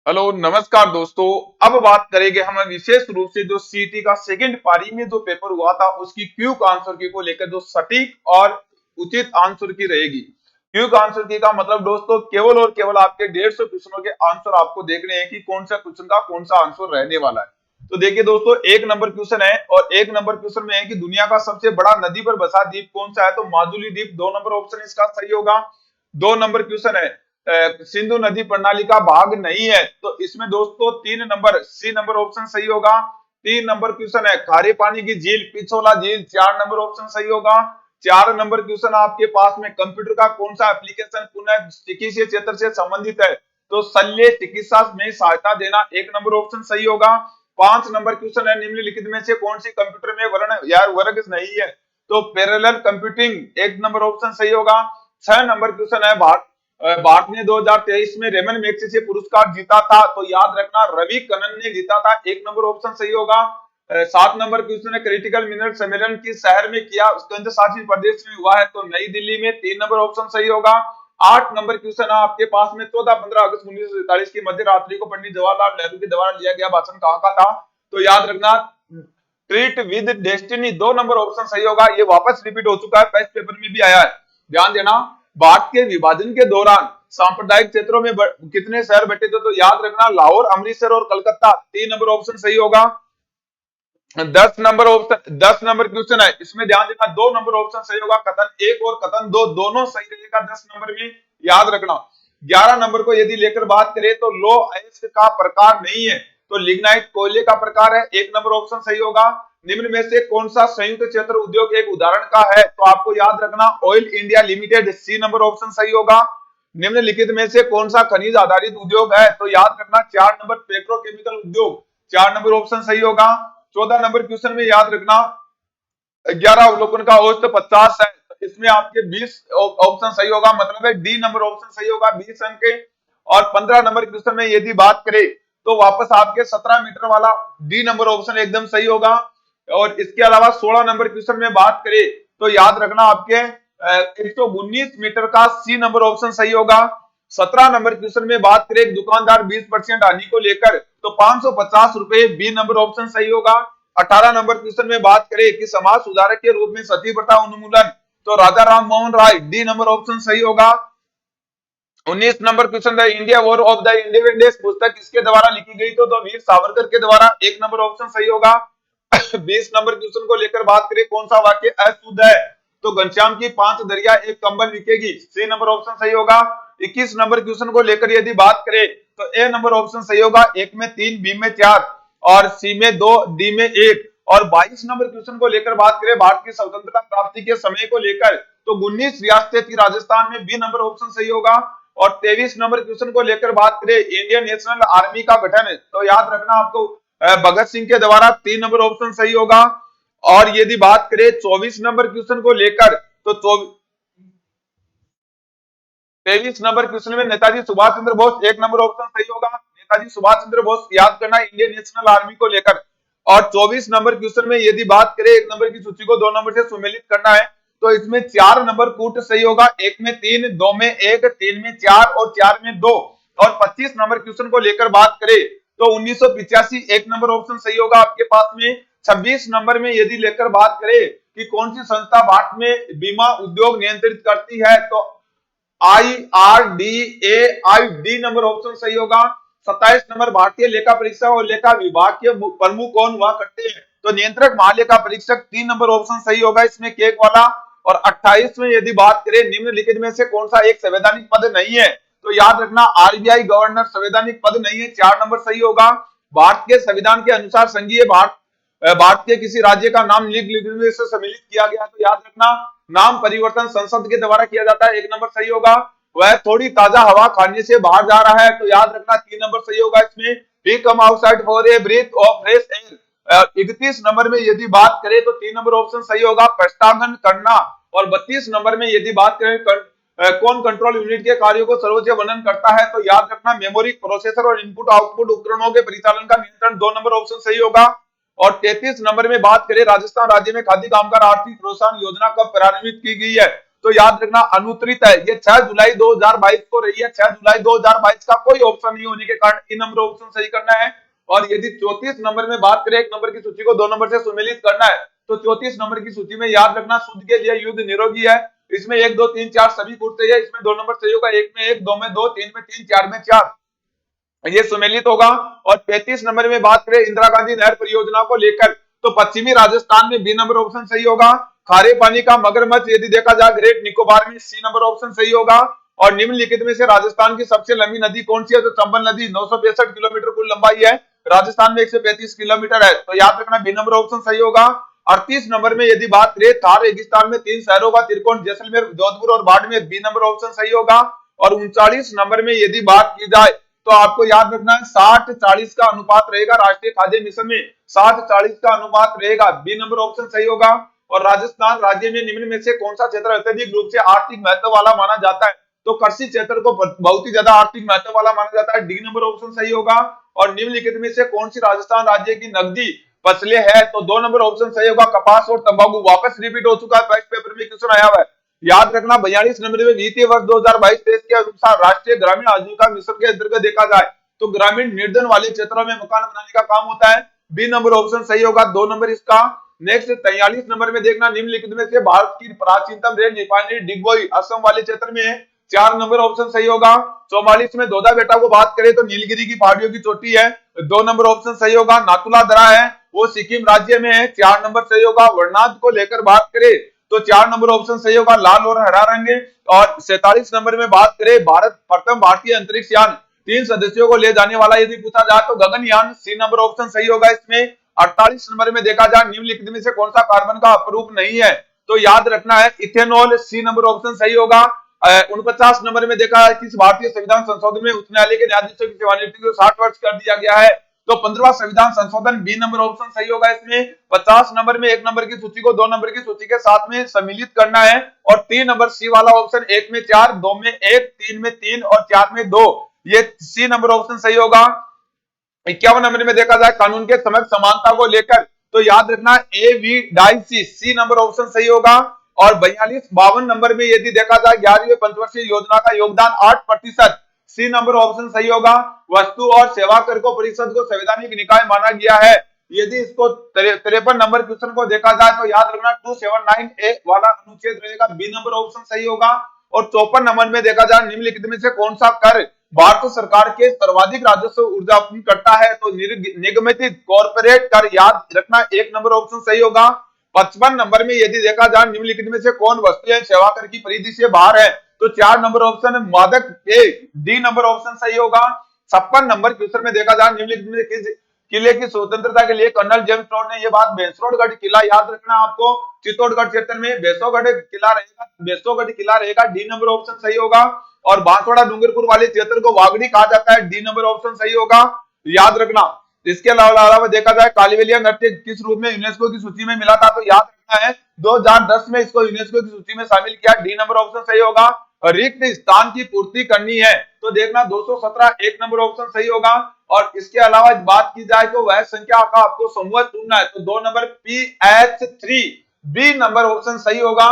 Hello नमस्कार दोस्तों। अब बात करेंगे हम विशेष रूप से जो सीटी का सेकंड पारी में जो पेपर हुआ था उसकी क्विक आंसर की को लेकर जो सटीक और उचित आंसर की रहेगी। क्विक आंसर की का मतलब दोस्तों केवल और केवल आपके 150 क्वेश्चनों के आंसर आपको देखने हैं कि कौन सा क्वेश्चन का कौन सा आंसर रहने वाला है। तो देखिए दोस्तों, एक नंबर क्वेश्चन है और एक नंबर क्वेश्चन में है कि दुनिया का सबसे बड़ा नदी पर बसा द्वीप कौन सा है, तो माजुली द्वीप दो नंबर ऑप्शन इसका सही होगा। दो नंबर क्वेश्चन है सिंधु नदी प्रणाली का भाग नहीं है, तो इसमें दोस्तों तीन नंबर सी नंबर ऑप्शन सही होगा। तीन नंबर क्वेश्चन है खारे पानी की झील पिछोला झील, चार नंबर ऑप्शन सही होगा। चार नंबर क्वेश्चन आपके पास में कंप्यूटर का कौन सा एप्लीकेशन पुनः चिकित्सीय क्षेत्र से संबंधित है, तो शल्य चिकित्सा में सहायता देना, एक नंबर ऑप्शन सही होगा। पांच नंबर क्वेश्चन है निम्नलिखित में से कौन सी कंप्यूटर में वर्ग नहीं है, तो पैरेलल कंप्यूटिंग, एक नंबर ऑप्शन सही होगा। छह नंबर क्वेश्चन है भारत ने 2023 में रेमन मैग्सेसे पुरस्कार जीता था, तो याद रखना रवि कनन ने जीता था, एक नंबर ऑप्शन सही होगा। सात नंबर क्वेश्चन है क्रिटिकल मिनरल सम्मेलन किस शहर में किया, केंद्र शासित प्रदेश में हुआ है, तो नई दिल्ली में, तीन नंबर ऑप्शन सही होगा। आठ नंबर क्वेश्चन है आपके पास में 14-15 अगस्त 1947 की मध्य रात्रि को पंडित जवाहरलाल नेहरू के द्वारा लिया गया भाषण कहाँ का था, तो याद रखना ट्रीट विद डेस्टिनी, दो नंबर ऑप्शन सही होगा। ये वापस रिपीट हो चुका है, टेस्ट पेपर में भी आया है, ध्यान देना। भारत के विभाजन के दौरान सांप्रदायिक क्षेत्रों में कितने शहर बटे थे, तो याद रखना लाहौर, अमृतसर और कलकत्ता, तीन नंबर ऑप्शन सही होगा। 10 नंबर क्वेश्चन है, इसमें ध्यान देना दो नंबर ऑप्शन सही होगा, कथन एक और कथन दो दोनों सही रहेगा 10 नंबर में, याद रखना। 11 नंबर को यदि लेकर बात करें तो लो अयस्क का प्रकार नहीं है, तो लिग्नाइट कोयले का प्रकार है, एक नंबर ऑप्शन सही होगा। निम्न में से कौन सा संयुक्त क्षेत्र उद्योग एक उदाहरण का है, तो आपको याद रखना Oil India Limited, C number option सही होगा। निम्नलिखित में से कौन सा खनिज आधारित उद्योग है, तो याद रखना चार नंबर पेट्रोकेमिकल उद्योग, चार नंबर ऑप्शन सही होगा। 14 नंबर क्वेश्चन में याद रखना 11 अवलोकन का औसत 50 है, तो इसमें आपके 20 ऑप्शन सही होगा, मतलब है डी नंबर ऑप्शन सही होगा 20 अंक के। और 15 नंबर क्वेश्चन में यदि बात करें तो वापस आपके 17 मीटर वाला डी नंबर ऑप्शन एकदम सही होगा। और इसके अलावा 16 नंबर क्वेश्चन में बात करें तो याद रखना आपके 119 मीटर का सी नंबर ऑप्शन सही होगा। 17 नंबर क्वेश्चन में बात करें एक दुकानदार 20% हानि को लेकर, तो 550 रुपए, बी नंबर ऑप्शन सही होगा। 18 नंबर क्वेश्चन में बात करें कि समाज सुधारक के रूप में सती प्रथा उन्मूलन, तो राजा Ram Mohan Roy, D number option सही होगा। 19 number question the India war of the independence पुस्तक किसके द्वारा लिखी गई, तो वीर सावरकर के द्वारा, एक नंबर ऑप्शन सही होगा। 20 नंबर क्वेश्चन को लेकर बात करें कौन सा वाक्य अशुद्ध है, तो घनश्याम की 5 दरिया एक कंबल बिकेगी, सी नंबर ऑप्शन सही होगा। 21 नंबर क्वेश्चन को लेकर यदि बात करें तो ए नंबर ऑप्शन सही होगा, एक में 3, बी में 4 और सी में 2, डी में 1। और 22 नंबर क्वेश्चन को लेकर बात करें भारत की स्वतंत्रता प्राप्ति के समय को लेकर, तो 19 रियासतें थी राजस्थान में, बी नंबर ऑप्शन सही होगा। और 23 नंबर क्वेश्चन को लेकर बात करें इंडियन नेशनल आर्मी का गठन, तो याद रखना आपको भगत सिंह के द्वारा, 3 नंबर ऑप्शन सही होगा। और यदि बात करें 24 नंबर क्वेश्चन को लेकर तो 23 नंबर क्वेश्चन में नेताजी सुभाष चंद्र बोस, एक नंबर ऑप्शन सही होगा। नेताजी सुभाष चंद्र बोस याद करना इंडियन नेशनल आर्मी को लेकर। और 24 नंबर क्वेश्चन में यदि बात करें एक नंबर की सूची को दो नंबर से सुमेलित करना है, तो इसमें 4 नंबर कूट सही होगा, एक में 3, दो में 1, 3 में 4 और 4 में 2। और 25 नंबर क्वेश्चन को लेकर बात करें तो 1985, एक नंबर ऑप्शन सही होगा आपके पास में। 26 नंबर में यदि लेकर बात करें कि कौन सी संस्था भारत में बीमा उद्योग नियंत्रित करती है, तो IRDAI, डी नंबर ऑप्शन सही होगा। 27 नंबर भारतीय लेखा परीक्षा और लेखा विभाग के प्रमुख कौन हुआ करते हैं, तो नियंत्रक महालेखा परीक्षक, 3 नंबर ऑप्शन सही होगा इसमें केक वाला। और 28 में यदि बात करें निम्नलिखित में से कौन सा एक संवैधानिक पद नहीं है, तो याद रखना RBI गवर्नर संवैधानिक पद नहीं है, 4 नंबर सही होगा। भारत के संविधान के अनुसार संघीय भारत के किसी राज्य का नाम लिख से सम्मिलित किया गया, तो याद रखना नाम परिवर्तन संसद के द्वारा किया जाता है, 1 नंबर सही होगा। वह थोड़ी ताजा हवा खाने से बाहर जा रहा है, तो याद रखना 3 नंबर सही होगा इसमें। He come outside for a breath of fresh air. 31 number में यदि बात करें तो 3 नंबर ऑप्शन सही होगा, प्रस्तावन करना। और 32 नंबर में यदि बात करें कौन कंट्रोल यूनिट के कार्यों को सर्वोच्च वर्णन करता है, तो याद रखना मेमोरी, प्रोसेसर और इनपुट आउटपुट उपकरणों के परिचालन का नियंत्रण, 2 नंबर ऑप्शन सही होगा। और 33 नंबर में बात करें राजस्थान राज्य में खादी कामगार आर्थिक प्रोत्साहन योजना कब प्रारंभित की गई है, तो याद रखना अनुत्तरित है। ये 6 जुलाई 2022 को रही है, 6 जुलाई 2022 का कोई ऑप्शन नहीं होने के कारण इन नंबर ऑप्शन सही करना है। और यदि 34 नंबर में बात करें, एक नंबर की सूची को 2 नंबर से सुमेलित करना है, तो 34 नंबर की सूची में याद रखना शुद्ध के लिए युद्ध निरोगी है। इसमें 1 2 3 4 सभी कूटते हैं, इसमें 2 नंबर सही होगा, 1 में 1, 2 में 2, 3 में 3, 4 में 4, ये सुमेलित होगा। और 35 नंबर में बात करें इंदिरा गांधी नहर परियोजना को लेकर, तो पश्चिमी राजस्थान में बी नंबर ऑप्शन सही होगा। खारे पानी का मगरमच्छ यदि देखा जाए ग्रेट निकोबार में, सी नंबर ऑप्शन सही होगा। और निम्नलिखित में से राजस्थान की सबसे लंबी नदी कौन सी है, तो चंबल नदी 965 किलोमीटर कुल लंबाई है, राजस्थान में 135 किलोमीटर है, तो याद रखना बी नंबर ऑप्शन सही होगा। 38 नंबर में यदि बात करें थार रेगिस्तान में 3 शहरों का त्रिकोण जैसलमेर, जोधपुर और बाड़मेर, बी नंबर ऑप्शन सही होगा। और 39 नंबर में यदि बात की जाए, तो आपको याद रखना है 60-40 का अनुपात रहेगा, राष्ट्रीय खाद्य मिशन में 60-40 का अनुपात रहेगा, बी नंबर ऑप्शन सही होगा। और राजस्थान राज्य में निम्न में से कौन सा क्षेत्र अत्यधिक रूप से आर्थिक महत्व वाला माना जाता है, तो कृषि क्षेत्र को बहुत ही ज्यादा आर्थिक महत्व वाला माना जाता है, डी नंबर ऑप्शन सही होगा। और निम्नलिखित में से कौन सी राजस्थान राज्य की नकदी फसलें है, तो 2 नंबर ऑप्शन सही होगा, कपास और तंबाकू। वापस रिपीट हो चुका है, टेस्ट पेपर में क्वेश्चन आया हुआ है, याद रखना। 42 नंबर में वित्तीय वर्ष 2022-23 के अनुसार राष्ट्रीय ग्रामीण आजीविका मिशन के अंतर्गत देखा जाए, तो ग्रामीण निर्धन वाले क्षेत्रों में मकान बनाने का काम होता है, बी नंबर ऑप्शन सही होगा, 2 नंबर इसका। नेक्स्ट 43 नंबर में देखना, निम्नलिखित में से भारत की प्राचीनतम रेल रिफाइनरी डिगबोई असम वाले क्षेत्र में है, 4 नंबर ऑप्शन सही होगा। 44 में दोदा बेटा को बात करें तो नीलगिरी की पहाड़ियों की चोटी है, 2 नंबर ऑप्शन सही होगा। नाथुला दरा है वो सिक्किम राज्य में है, 4 नंबर सही होगा। वर्णनाथ को लेकर बात करें तो 4 नंबर ऑप्शन सही होगा, लाल और हरा रंग। और 47 नंबर में बात करें भारत प्रथम भारतीय अंतरिक्ष यान 3 सदस्यों को ले जाने वाला यदि पूछा जाए तो गगनयान, सी नंबर ऑप्शन सही होगा इसमें। 48 नंबर में देखा जाए निम्नलिखित में से कौन सा कार्बन का अपरूप नहीं है, तो याद रखना है इथेनॉल, सी नंबर ऑप्शन सही होगा। 49 नंबर में देखा है किस भारतीय संविधान संशोधन में उच्च न्यायालय के न्यायाधीशों की सेवानिवृत्ति को 60 वर्ष कर दिया गया है, तो 15वां संविधान संशोधन, बी नंबर ऑप्शन सही होगा इसमें। 50 नंबर में 1 नंबर की सूची को 2 नंबर की सूची के साथ में सम्मिलित करना है, और 3 नंबर सी वाला ऑप्शन, 1 में 4, 2 में 1, 3 में 3 और 4 में 2, ये सी नंबर ऑप्शन सही होगा। 51 नंबर में देखा जाए कानून के समक्ष समानता को लेकर, तो याद रखना ए वी डाई सी, सी नंबर ऑप्शन सही होगा। और 52 नंबर में यदि देखा जाए 11वीं पंचवर्षीय योजना का योगदान 8%, सी नंबर ऑप्शन सही होगा। वस्तु और सेवा कर को परिषद को संवैधानिक निकाय माना गया है, यदि इसको 53 नंबर क्वेश्चन को देखा जाए तो याद रखना 279 ए वाला अनुच्छेद रहेगा, बी नंबर ऑप्शन सही होगा। और 54 नंबर में देखा जाए निम्नलिखित में से कौन सा कर भारत सरकार के सर्वाधिक राजस्व ऊर्जापन करता है, तो निगमित कॉर्पोरेट कर, याद रखना 1 नंबर ऑप्शन सही होगा। 55 नंबर में यदि देखा जाए निम्नलिखित में से कौन वस्तु एवं सेवा कर की परिधि से बाहर है, तो 4 नंबर ऑप्शन मादक के, डी नंबर ऑप्शन सही होगा। 56 नंबर क्वेश्चन में देखा जाए निम्नलिखित में किस किले की स्वतंत्रता के लिए कर्नल जेम्स टॉड ने, यह बात बेसरोडगढ़ किला, याद रखना आपको, चित्तौड़गढ़ क्षेत्र में बेसोगढ़ किला रहेगा, बेसोगढ़ किला रहेगा, डी नंबर ऑप्शन सही होगा। और बांसवाड़ा डूंगरपुर वाले क्षेत्र को वागड़ी कहा जाता है, डी नंबर ऑप्शन सही होगा, याद रखना। इसके अलावा देखा जाए कालीबेलिया नृत्य किस रूप में यूनेस्को की सूची में मिला था, तो याद रखना है 2010 में इसको यूनेस्को की सूची में शामिल किया, डी नंबर ऑप्शन सही होगा। रिक्त स्थान की पूर्ति करनी है, तो देखना 217, 1 नंबर ऑप्शन सही होगा। और इसके अलावा बात की जाए तो वह संख्या का आपको समूह चुनना है, तो 2 number PH3, B number option सही होगा।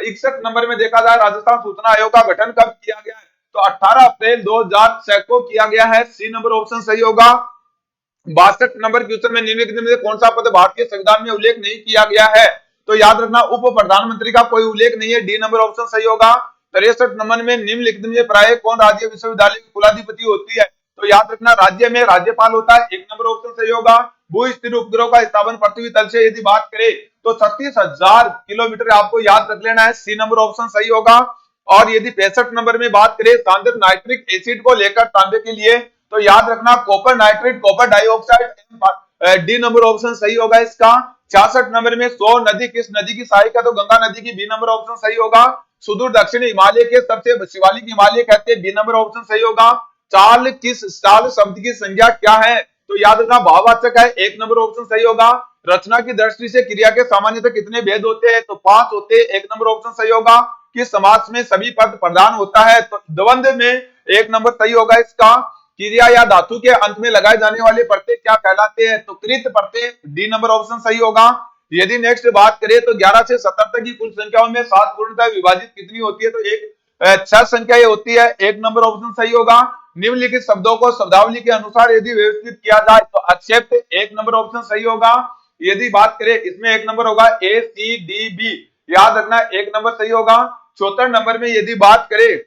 61 नंबर में देखा जाए राजस्थान सूचना आयोग का गठन कब किया गया है, तो 18 अप्रैल 2006 को किया गया है, सी नंबर ऑप्शन सही होगा। 62 नंबर क्वेश्चन में निम्नलिखित में कौन सा पद भारतीय संविधान में उल्लेख नहीं किया गया है, तो याद रखना उप प्रधानमंत्री का कोई उल्लेख नहीं है, डी नंबर ऑप्शन सही होगा। 63 नंबर में निम्नलिखित में प्राय कौन राज्य विश्वविद्यालय की कुलाधिपति होती है, तो याद रखना राज्य में राज्यपाल होता है, 1 नंबर ऑप्शन सही होगा। भू स्थिर उपग्रह का स्थापन पृथ्वी तल से यदि बात करें तो 36,000 किलोमीटर आपको याद रख लेना है, सी नंबर ऑप्शन सही होगा। और यदि 65 नंबर में बात करें सांद्र नाइट्रिक एसिड को लेकर तांबे के लिए, तो याद रखना copper nitrate, copper dioxide, D number option सही होगा इसका। 66 नंबर में सो नदी किस नदी की सहायक है, तो गंगा नदी की, बी नंबर ऑप्शन सही होगा। सुदूर दक्षिणी हिमालय के सबसे शिवालिक हिमालय कहते हैं, बी नंबर ऑप्शन सही होगा। चाल शब्द की संज्ञा क्या है, तो याद रखना भाववाचक है, 1 नंबर ऑप्शन सही होगा। रचना की दृष्टि से क्रिया के सामान्यतः कितने भेद होते हैं, तो 5 होते हैं, 1 नंबर ऑप्शन सही होगा। किस समास में सभी पद प्रधान होता है, तो द्वंद्व में, 1 नंबर सही होगा इसका। क्रिया या धातु के अंत में लगाए जाने वाले प्रत्यय क्या कहलाते हैं, तो कृत प्रत्यय, डी नंबर ऑप्शन सही होगा। यदि नेक्स्ट बात करें तो 11 से 70 तक की कुल संख्याओं में 7 पूर्णतः विभाजित कितनी होती है, तो एक 6 संख्या ये होती है। एक नंबर ऑप्शन सही होगा। निम्नलिखित शब्दों को शब्दावली के अनुसार यदि व्यवस्थित किया जाए तो एक्सेप्ट, एक नंबर ऑप्शन सही होगा। यदि बात करें इसमें एक नंबर होगा ए सी डी बी, याद रखना एक नंबर सही होगा। 74 नंबर में यदि बात करें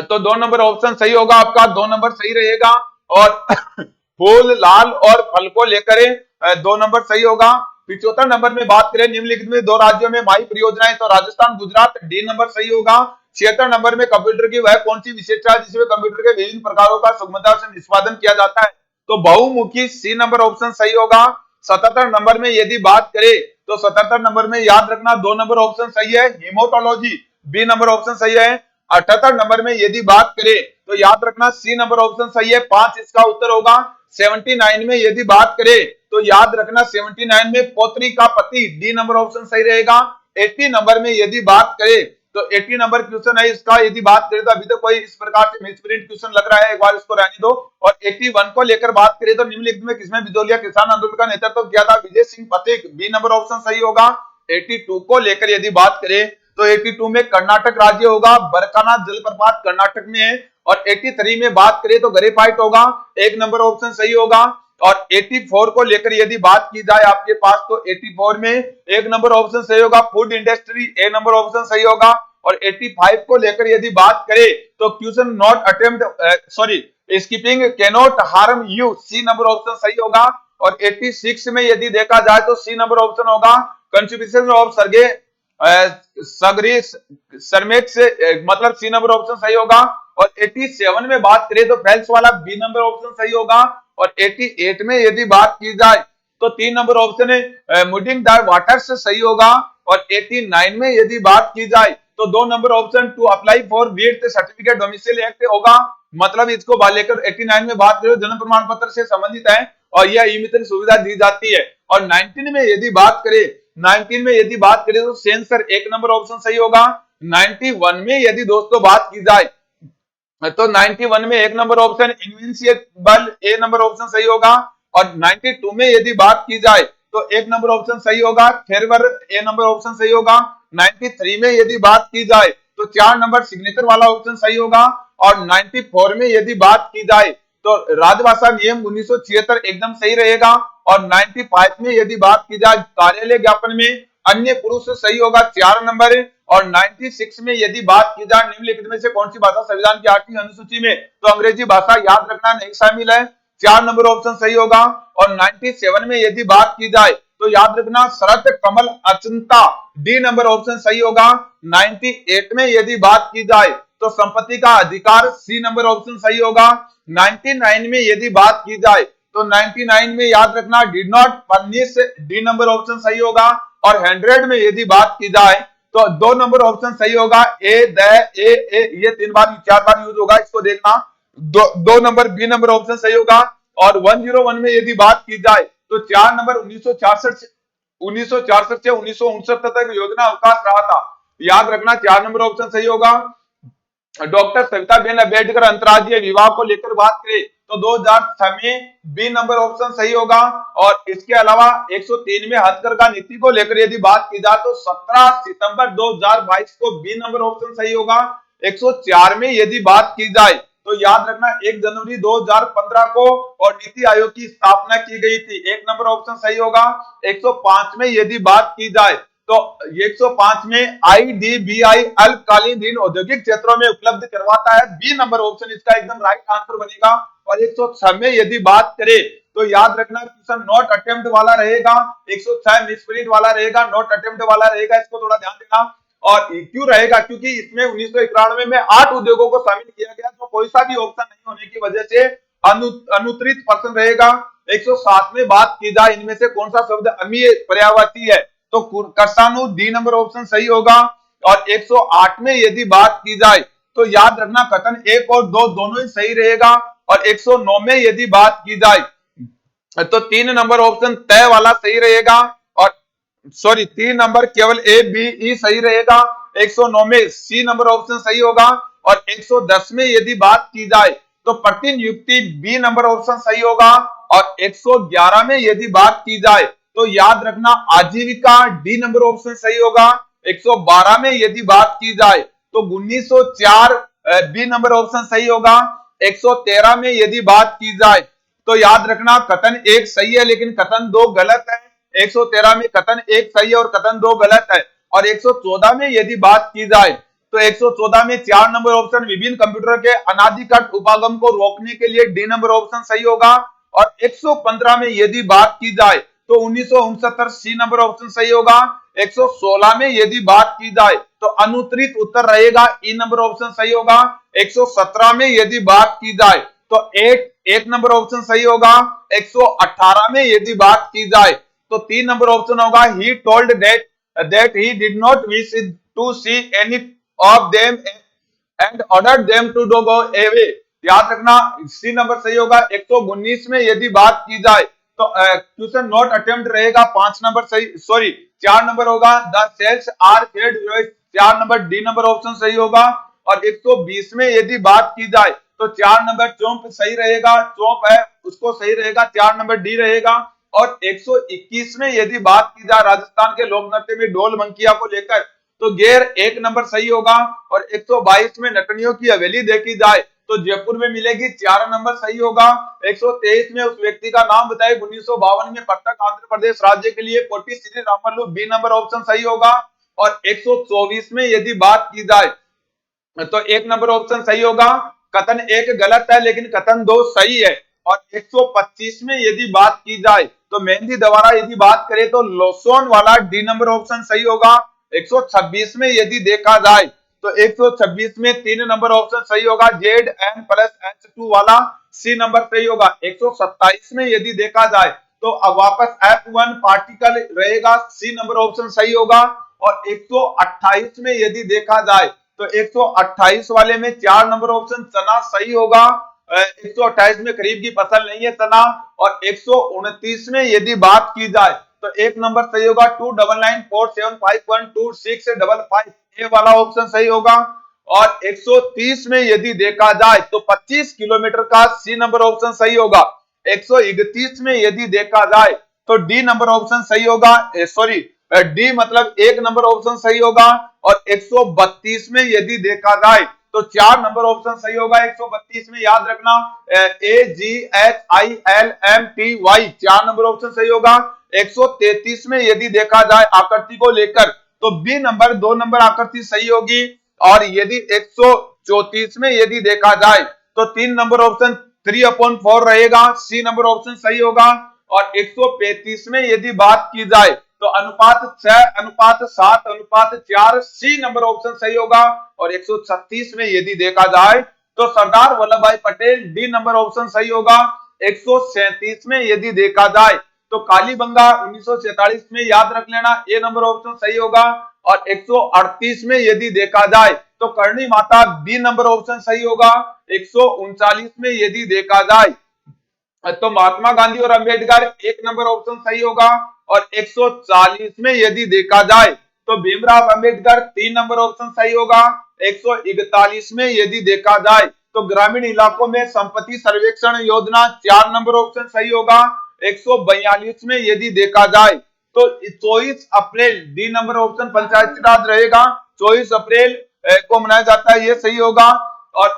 तो 2 नंबर ऑप्शन सही होगा आपका, 2 नंबर सही रहेगा। और फूल, लाल और फल को लेकर 2 नंबर सही होगा। 75 नंबर में बात करें निम्नलिखित में 2 राज्यों में माई परियोजनाएं, तो राजस्थान गुजरात, डी नंबर सही होगा। 76 नंबर में कंप्यूटर की वह कौन सी विशेषता है जिसमें कंप्यूटर के विभिन्न प्रकारों का सुगमता से निष्पादन किया जाता है, तो बहुमुखी, सी नंबर ऑप्शन सही होगा। 77 नंबर में यदि बात करें तो 77 नंबर में याद रखना 2 नंबर ऑप्शन सही है, हीमोटोलॉजी, बी नंबर ऑप्शन सही है। 78 नंबर में यदि बात करें तो याद रखना सी नंबर ऑप्शन सही है, 5 इसका उत्तर होगा। 79 में यदि बात करें तो याद रखना 79 में पौत्री का पति, डी नंबर ऑप्शन सही रहेगा। 80 नंबर में यदि बात करें तो 80 नंबर क्वेश्चन है इसका, यदि बात करें तो अभी तक कोई इस प्रकार से मिसप्रिंट क्वेश्चन लग रहा है, एक बार इसको रहने दो। और 81 को लेकर बात करें तो निम्नलिखित में किसमें बिजोलिया किसान आंदोलन का नेतृत्व किया था, Vijay Singh Pathik, B number option सही होगा। 82 को लेकर यदि बात करें तो 82 में कर्नाटक राज्य होगा, बरकानाथ जलप्रपात कर्नाटक में है। और 83 में बात करें तो गरेफाइट होगा, एक नंबर ऑप्शन सही होगा। और 84 को लेकर यदि बात की जाए आपके पास तो 84 में एक नंबर ऑप्शन सही होगा, फूड इंडस्ट्री, ए नंबर ऑप्शन सही होगा। और 85 को लेकर यदि बात करें तो question not attempt sorry skipping can not harm you, C number option सही होगा। और 86 में यदि देखा जाए तो सी नंबर ऑप्शन होगा, कंट्रीब्यूशन ऑफ सर्गे सगरी सरमेट से, मतलब सी नंबर ऑप्शन सही होगा। और 87 में बात करें तो फेल्स वाला, बी नंबर ऑप्शन सही होगा। और 88 में यदि बात की जाए तो 3 नंबर ऑप्शन है मुडिंग द वाटर से सही होगा। और 89 में यदि बात की जाए तो 2 number option to apply for birth certificate domicile act होगा, मतलब इसको लेकर 89 में बात करें जन्म प्रमाण पत्र से संबंधित है और यह ई-मित्र सुविधा दी जाती है। और 19 में यदि बात करें 19 में यदि बात करें तो सेंसर, एक नंबर ऑप्शन सही होगा। 91 में यदि दोस्तों बात की जाए तो 91 में एक नंबर ऑप्शन इनविंसिबल, ए नंबर ऑप्शन सही होगा। और 92 में यदि बात की जाए तो एक नंबर ऑप्शन सही होगा, फेरवर, ए नंबर ऑप्शन सही होगा। 93 में यदि बात की जाए तो 4 नंबर सिग्नेचर वाला ऑप्शन सही होगा। और 94 में यदि बात की जाए तो राजभाषा नियम 1976 एकदम सही रहेगा। और 95 में यदि बात की जाए कार्यालय ज्ञापन में अन्य पुरुष सही होगा, 4 नंबर है। और 96 में यदि बात की जाए निम्नलिखित में से कौन सी भाषा संविधान की 8वीं अनुसूची में, तो अंग्रेजी भाषा याद रखना नहीं शामिल है, 4 नंबर ऑप्शन सही होगा। और 97 में यदि बात की जाए तो याद रखना Sharath Kamal Achanta, D number option सही होगा। 98 में यदि बात की जाए तो संपत्ति का अधिकार, सी नंबर ऑप्शन सही होगा। 99 में यदि बात की जाए तो 99 में याद रखना did not furnish, D number option सही होगा। और 100 में यदि बात की जाए तो 2 नंबर ऑप्शन सही होगा, ए द ए ये 3 बार 4 बार यूज होगा, इसको देखना। 2 नंबर बी नंबर ऑप्शन सही होगा। और 101 में यदि बात की जाए तो 4 नंबर 1966 से 1969 तक योजना अवकाश रहा था, याद रखना 4 नंबर ऑप्शन सही होगा। डॉक्टर सविता बेन अम्बेडकर अंतर्राज्यीय विवाह को लेकर बात करें तो 2006 में बी नंबर ऑप्शन सही होगा। और इसके अलावा 103 में हथकरघा नीति को लेकर यदि बात की जाए तो 17 सितंबर 2022 को बी नंबर ऑप्शन सही होगा। 104 में यदि बात की जाए तो याद रखना 1 जनवरी 2015 को और नीति आयोग की स्थापना की गई थी, 1 नंबर ऑप्शन सही होगा। 105 में यदि बात की जाए तो 105 में आईडीबीआई अल्पकालीन ऋण औद्योगिक क्षेत्रों में उपलब्ध करवाता है, बी नंबर ऑप्शन इसका एकदम राइट आंसर बनेगा। और 106 में यदि बात करें तो याद रखना क्वेश्चन नॉट अटेम्प्ट वाला रहेगा, 106 मिसप्रिंट वाला रहेगा, नॉट अटेम्प्ट वाला रहेगा, इसको थोड़ा ध्यान देना। और क्यों रहेगा, क्योंकि इसमें 1991 में 8 उद्योगों को शामिल किया गया, तो कोई सा भी ऑप्शन नहीं होने की वजह से अनुत्तरित पर्सन रहेगा। 107 में बात की जाए इनमें से कौन सा शब्द अमीय पर्यायवाची है, तो कर्सानु, डी नंबर ऑप्शन सही होगा। और 108 में यदि बात की जाए तो याद रखना कथन 1 और 2 दोनों ही सही रहेगा। और 109 में यदि बात की जाए तो 3 नंबर ऑप्शन तय वाला सही रहेगा। और सॉरी 3 नंबर केवल ए बी ई सही रहेगा। 109 में सी नंबर ऑप्शन सही होगा। और 110 में यदि बात की जाए तो प्रतिनियुक्ति, बी नंबर ऑप्शन सही होगा। और 111 में यदि बात की जाए तो याद रखना आजीविका डी नंबर ऑप्शन सही होगा। 112 में यदि बात की जाए तो 1904 बी नंबर ऑप्शन सही होगा। 113 में यदि बात की जाए तो याद रखना कथन 1 सही है लेकिन कथन 2 गलत है। 113 में कथन 1 सही है और कथन 2 गलत है। और 114 में यदि बात की जाए तो 114 में 4 नंबर ऑप्शन विभिन्न कंप्यूटर के अनाधिकृत उपागम को रोकने के लिए डी नंबर ऑप्शन सही होगा। और 115 में यदि बात की जाए तो 1969 सी नंबर ऑप्शन सही होगा। 116 में यदि बात की जाए तो अनुत्तरित उत्तर रहेगा ई नंबर ऑप्शन सही होगा। 117 में यदि बात की जाए तो 1 नंबर ऑप्शन सही होगा। 118 में यदि बात की जाए तो 3 नंबर ऑप्शन होगा he told that he did not wish to see any of them and ordered them to go away. याद रखना सी नंबर सही होगा। 119 में यदि बात की जाए तो क्वेश्चन नॉट अटेम्प्ट रहेगा 5 नंबर सही, सॉरी 4 नंबर होगा। The cells are fed 4 number D number option सही होगा। और 120 में यदि बात की जाए तो 4 नंबर चौंप सही रहेगा, चौंप है उसको सही रहेगा, 4 नंबर डी रहेगा। और 121 में यदि बात की जाए राजस्थान के लोक नृत्य में ढोल मंकिया को लेकर तो गेर 1 नंबर सही होगा। और 122 में नटनियों की हवेली देखी जाए तो जयपुर में मिलेगी, 4 नंबर सही होगा। 123 में उस व्यक्ति का नाम बताए 1952 में पटक आंध्र प्रदेश राज्य के लिए कोटी Shri Ramulu, B number option सही होगा। और 124 में यदि बात की जाए तो 1 नंबर ऑप्शन सही होगा। कथन 1 गलत है लेकिन कथन 2 सही है। और 125 में यदि बात की जाए तो मेहंदी द्वारा यदि बात करें तो लोसोन वाला डी नंबर ऑप्शन सही होगा। 126 में यदि देखा जाए तो 126 में 3 नंबर ऑप्शन सही होगा, ZN+H2 वाला सी नंबर सही होगा। 127 में यदि देखा जाए तो अब वापस F1 पार्टिकल रहेगा, सी नंबर ऑप्शन सही होगा। और 128 में यदि देखा जाए तो 128 वाले में 4 नंबर ऑप्शन चना सही होगा। 128 में खरीफ की फसल नहीं है चना। और 129 में यदि बात की जाए तो 1 नंबर सही होगा, 299475126555 ए वाला ऑप्शन सही होगा। और 130 में यदि देखा जाए तो 25 किलोमीटर का सी नंबर ऑप्शन सही होगा। 131 में यदि देखा जाए तो डी नंबर ऑप्शन सही होगा, सॉरी डी मतलब 1 नंबर ऑप्शन सही होगा। और 132 में यदि देखा जाए तो 4 नंबर ऑप्शन सही होगा। 132 में याद रखना AGHILMTY 4 नंबर ऑप्शन सही होगा। 133 में यदि देखा जाए आकृति को लेकर तो बी नंबर 2 नंबर आकृति सही होगी। और यदि 134 में यदि देखा जाए तो 3 नंबर ऑप्शन 3/4 रहेगा, सी नंबर ऑप्शन सही होगा। और 135 में यदि बात की जाए तो अनुपात 6:7:4 सी नंबर ऑप्शन सही होगा। और 136 में यदि देखा जाए तो सरदार वल्लभ भाई पटेल डी नंबर ऑप्शन सही होगा। 137 में यदि देखा जाए तो कालीबंगा 1947 में याद रख लेना, ए नंबर ऑप्शन सही होगा। और 138 में यदि देखा जाए तो Karni Mata B number option सही होगा। 139 में यदि देखा जाए तो महात्मा गांधी और अंबेडकर 1 नंबर ऑप्शन सही होगा। और 140 में यदि देखा जाए तो भीमराव अंबेडकर 3 नंबर ऑप्शन सही होगा। 141 में यदि देखा जाए तो ग्रामीण इलाकों में संपत्ति सर्वेक्षण योजना 4 नंबर ऑप्शन सही होगा। 142 में यदि देखा जाए तो 24 अप्रैल डी नंबर ऑप्शन पंचायती राज रहेगा, 24 अप्रैल को मनाया जाता है, ये सही होगा। और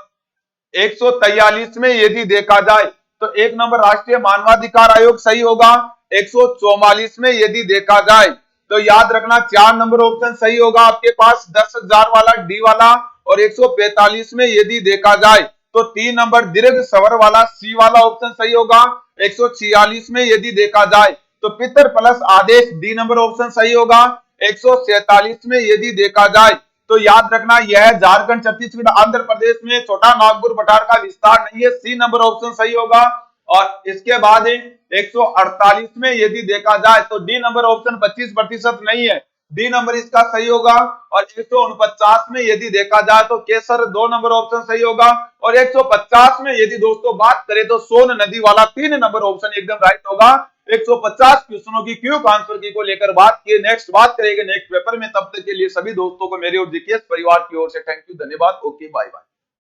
143 में यदि देखा जाए तो 1 नंबर राष्ट्रीय मानवाधिकार आयोग सही होगा। 144 में यदि देखा जाए तो याद रखना 4 नंबर ऑप्शन सही होगा आपके पास, 10,000 वाला डी वाला। और 145 में यदि देखा जाए तो 3 नंबर दीर्घ सवर वाला सी वाला ऑप्शन सही होगा। 146 में यदि देखा जाए तो पितर प्लस आदेश डी नंबर ऑप्शन सही होगा। 147 में यदि देखा जाए तो याद रखना यह झारखंड, छत्तीसगढ़, आंध्र प्रदेश में छोटा नागपुर पठार का विस्तार नहीं है, सी नंबर ऑप्शन सही होगा। और इसके बाद 148 में यदि देखा जाए तो डी नंबर ऑप्शन 25% नहीं है, डी नंबर इसका सही होगा। और 149 में यदि देखा जाए तो केसर 2 नंबर ऑप्शन सही होगा। और 150 में यदि दोस्तों बात करें तो सोन नदी वाला 3 नंबर ऑप्शन एकदम राइट होगा। 150 क्वेश्चनों की क्यूब आंसर की को लेकर बात की, नेक्स्ट बात करेंगे नेक्स्ट पेपर में। तब तक के लिए सभी दोस्तों को मेरे और जीकेएस परिवार की ओर से थैंक यू, धन्यवाद, ओके बाय बाय।